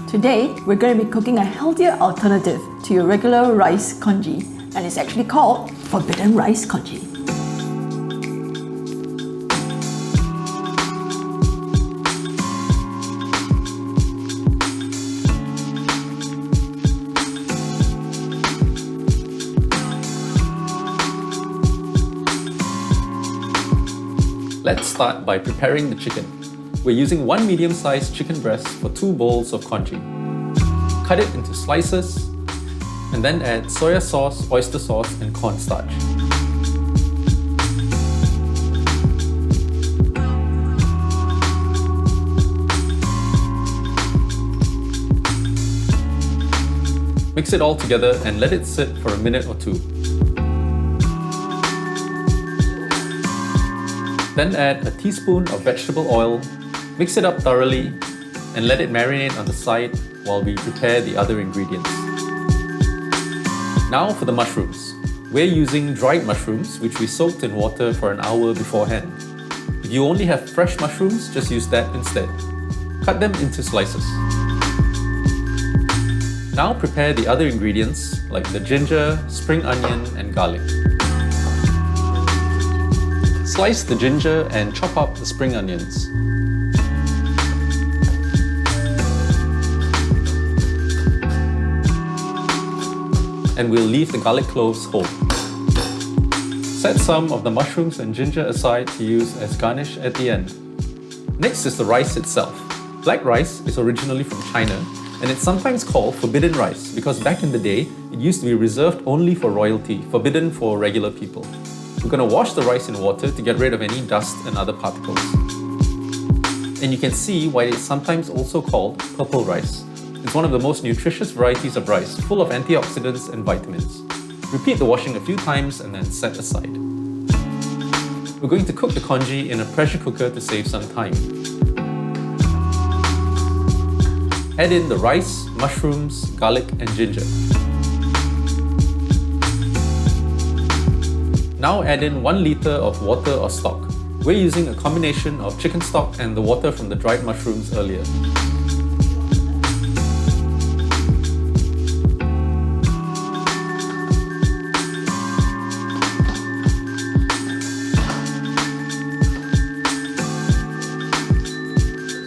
Today, we're going to be cooking a healthier alternative to your regular rice congee, and it's actually called forbidden rice congee. Let's start by preparing the chicken. We're using one medium-sized chicken breast for 2 bowls of congee. Cut it into slices and then add soya sauce, oyster sauce and cornstarch. Mix it all together and let it sit for a minute or 2. Then add a teaspoon of vegetable oil, mix it up thoroughly, and let it marinate on the side while we prepare the other ingredients. Now for the mushrooms. We're using dried mushrooms, which we soaked in water for an hour beforehand. If you only have fresh mushrooms, just use that instead. Cut them into slices. Now prepare the other ingredients like the ginger, spring onion, and garlic. Slice the ginger and chop up the spring onions. And we'll leave the garlic cloves whole. Set some of the mushrooms and ginger aside to use as garnish at the end. Next is the rice itself. Black rice is originally from China, and it's sometimes called forbidden rice because back in the day, it used to be reserved only for royalty, forbidden for regular people. We're going to wash the rice in water to get rid of any dust and other particles. And you can see why it's sometimes also called purple rice. It's one of the most nutritious varieties of rice, full of antioxidants and vitamins. Repeat the washing a few times and then set aside. We're going to cook the congee in a pressure cooker to save some time. Add in the rice, mushrooms, garlic and ginger. Now add in 1 litre of water or stock. We're using a combination of chicken stock and the water from the dried mushrooms earlier.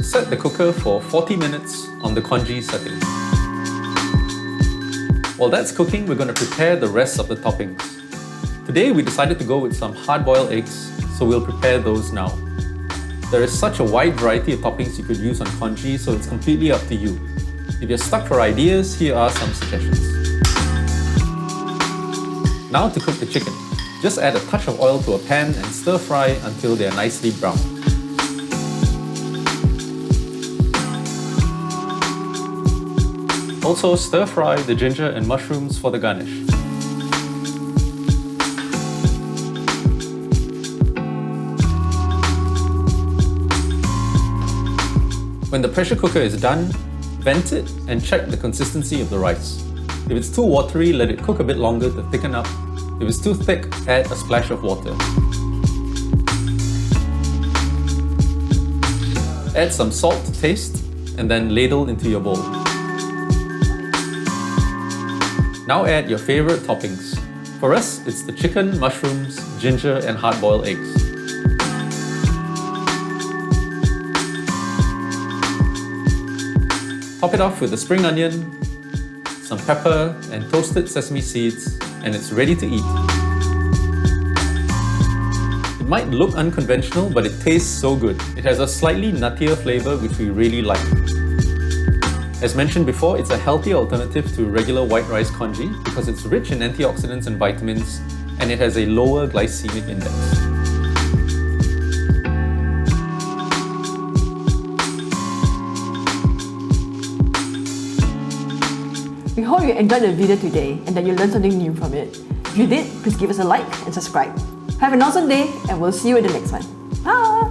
Set the cooker for 40 minutes on the congee setting. While that's cooking, we're going to prepare the rest of the toppings. Today we decided to go with some hard-boiled eggs, so we'll prepare those now. There is such a wide variety of toppings you could use on congee, so it's completely up to you. If you're stuck for ideas, here are some suggestions. Now to cook the chicken. Just add a touch of oil to a pan and stir fry until they are nicely brown. Also stir fry the ginger and mushrooms for the garnish. When the pressure cooker is done, vent it and check the consistency of the rice. If it's too watery, let it cook a bit longer to thicken up. If it's too thick, add a splash of water. Add some salt to taste and then ladle into your bowl. Now add your favorite toppings. For us, it's the chicken, mushrooms, ginger and hard-boiled eggs. Top it off with the spring onion, some pepper and toasted sesame seeds, and it's ready to eat. It might look unconventional, but it tastes so good. It has a slightly nuttier flavor which we really like. As mentioned before, it's a healthy alternative to regular white rice congee because it's rich in antioxidants and vitamins, and it has a lower glycemic index. We hope you enjoyed the video today and that you learned something new from it. If you did, please give us a like and subscribe. Have an awesome day and we'll see you in the next one. Bye!